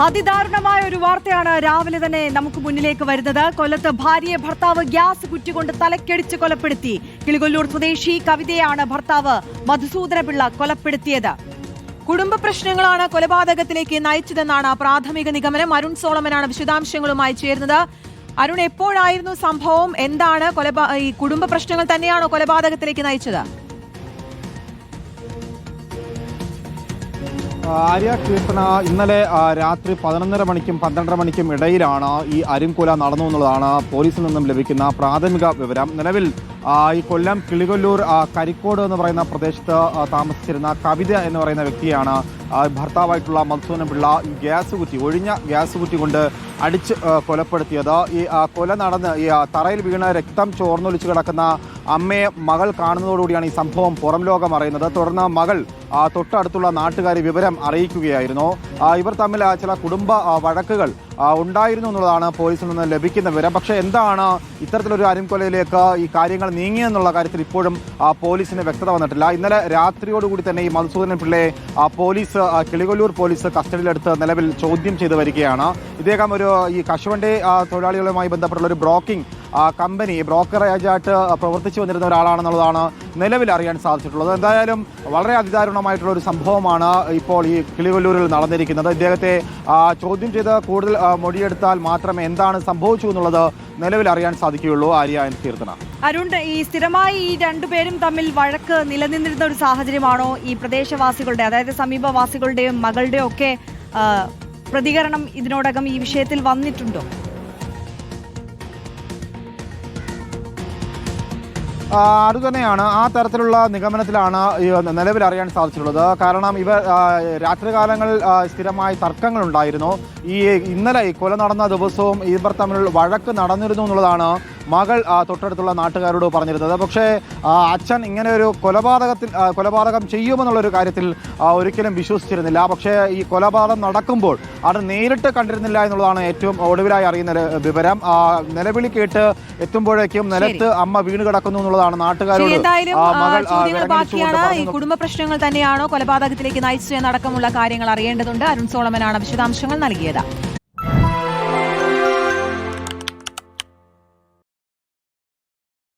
അതിദാരുണമായ ഒരു വാർത്തയാണ് രാവിലെ തന്നെ നമുക്ക് മുന്നിലേക്ക് വരുന്നത്. കൊല്ലത്ത് ഭാര്യയെ ഭർത്താവ് ഗ്യാസ് കുറ്റി കൊണ്ട് തലക്കടിച്ച് കൊലപ്പെടുത്തി. കിളികൊല്ലൂർ സ്വദേശി കവിതയാണ് ഭർത്താവ് മധുസൂദനപിള്ള കൊലപ്പെടുത്തിയത്. കുടുംബ പ്രശ്നങ്ങളാണ് കൊലപാതകത്തിലേക്ക് നയിച്ചതെന്നാണ് പ്രാഥമിക നിഗമനം. അരുൺ സോളമനാണ് വിശദാംശങ്ങളുമായി ചേരുന്നത്. അരുൺ, എപ്പോഴായിരുന്നു സംഭവം? എന്താണ് ഈ കുടുംബ പ്രശ്നങ്ങൾ തന്നെയാണോ കൊലപാതകത്തിലേക്ക് നയിച്ചത്? ആര്യ കീർത്തന, ഇന്നലെ രാത്രി 11:30 മണിക്കും 12:30 മണിക്കും ഇടയിലാണ് ഈ അരുംകൊല നടന്നു എന്നുള്ളതാണ് പോലീസിൽ നിന്നും ലഭിക്കുന്ന പ്രാഥമിക വിവരം. നിലവിൽ ഈ കൊല്ലം കിളികൊല്ലൂർ കരിക്കോട് എന്ന് പറയുന്ന പ്രദേശത്ത് താമസിച്ചിരുന്ന കവിത എന്ന് പറയുന്ന വ്യക്തിയാണ് ഭർത്താവായിട്ടുള്ള മധുസൂദനപിള്ള ഈ ഒഴിഞ്ഞ ഗ്യാസ് കുറ്റി കൊണ്ട് അടിച്ച് കൊലപ്പെടുത്തിയത്. ഈ കൊല നടന്ന് ഈ തറയിൽ വീണ് രക്തം ചോർന്നൊലിച്ച് കിടക്കുന്ന അമ്മയെ മകൾ കാണുന്നതോടുകൂടിയാണ് ഈ സംഭവം പുറം ലോകം അറിയുന്നത്. തുടർന്ന് മകൾ തൊട്ടടുത്തുള്ള നാട്ടുകാരെ വിവരം അറിയിക്കുകയായിരുന്നു. ഇവർ തമ്മിൽ ചില കുടുംബ വഴക്കുകൾ ഉണ്ടായിരുന്നു എന്നുള്ളതാണ് പോലീസിൽ നിന്ന് ലഭിക്കുന്ന വിവരം. പക്ഷേ എന്താണ് ഇത്തരത്തിലൊരു അരുംകൊലയിലേക്ക് ഈ കാര്യങ്ങൾ നീങ്ങിയെന്നുള്ള കാര്യത്തിൽ ഇപ്പോഴും പോലീസിന് വ്യക്തത വന്നിട്ടില്ല. ഇന്നലെ രാത്രിയോടുകൂടി തന്നെ ഈ മധുസൂദനപിള്ളയെ കിളികൊല്ലൂർ പോലീസ് കസ്റ്റഡിയിലെടുത്ത് നിലവിൽ ചോദ്യം ചെയ്തു വരികയാണ്. ഇദ്ദേഹം ഈ കശുവണ്ടി തൊഴിലാളികളുമായി ബന്ധപ്പെട്ടുള്ള ഒരു കമ്പനി ബ്രോക്കറേജായിട്ട് പ്രവർത്തിച്ചു വന്നിരുന്ന ഒരാളാണെന്നുള്ളതാണ് നിലവിൽ അറിയാൻ സാധിച്ചിട്ടുള്ളത്. എന്തായാലും വളരെ അതിദാരുണമായിട്ടുള്ള ഒരു സംഭവമാണ് ഇപ്പോൾ ഈ കിളികൊല്ലൂരിൽ നടന്നിരിക്കുന്നത്. ഇദ്ദേഹത്തെ ചോദ്യം ചെയ്ത് കൂടുതൽ മൊഴിയെടുത്താൽ മാത്രമേ എന്താണ് സംഭവിച്ചു എന്നുള്ളത് നിലവിൽ അറിയാൻ സാധിക്കുകയുള്ളൂ. ആര്യ, കീർത്തന. അരുൺ, ഈ സ്ഥിരമായി ഈ രണ്ടുപേരും തമ്മിൽ വഴക്ക് നിലനിന്നിരുന്ന ഒരു സാഹചര്യമാണോ ഈ പ്രദേശവാസികളുടെ, അതായത് സമീപവാസികളുടെയും മകളുടെയും ഒക്കെ പ്രതികരണം ഇതിനോടകം ഈ വിഷയത്തിൽ വന്നിട്ടുണ്ടോ? അതുതന്നെയാണ്, ആ തരത്തിലുള്ള നിഗമനത്തിലാണ് നിലവിൽ അറിയാൻ സാധിച്ചിട്ടുള്ളത്. കാരണം ഇവർ രാത്രികാലങ്ങളിൽ സ്ഥിരമായി തർക്കങ്ങളുണ്ടായിരുന്നു. ഇന്നലെ കൊല നടന്ന ദിവസവും ഇവർ തമ്മിൽ വഴക്ക് നടന്നിരുന്നു എന്നുള്ളതാണ് മകൾ തൊട്ടടുത്തുള്ള നാട്ടുകാരോട് പറഞ്ഞിരുന്നത്. പക്ഷേ അച്ഛൻ ഇങ്ങനെ ഒരു കൊലപാതകം ചെയ്യുമെന്നുള്ളൊരു കാര്യത്തിൽ ഒരിക്കലും വിശ്വസിച്ചിരുന്നില്ല. പക്ഷേ ഈ കൊലപാതകം നടക്കുമ്പോൾ അത് നേരിട്ട് കണ്ടിരുന്നില്ല എന്നുള്ളതാണ് ഏറ്റവും ഒടുവിലായി അറിയുന്ന വിവരം. നിലവിളി കേട്ട് എത്തുമ്പോഴേക്കും നിലത്ത് അമ്മ വീണ് കിടക്കുന്നു എന്നുള്ളതാണ് നാട്ടുകാരോട് ഈ കുടുംബ പ്രശ്നങ്ങൾ തന്നെയാണോ കൊലപാതകത്തിലേക്ക് നയിച്ചതെന്നടക്കമുള്ള കാര്യങ്ങൾ അറിയേണ്ടതുണ്ട്. അരുൺ സോളമനാണ് വിശദാംശങ്ങൾ നൽകിയത്.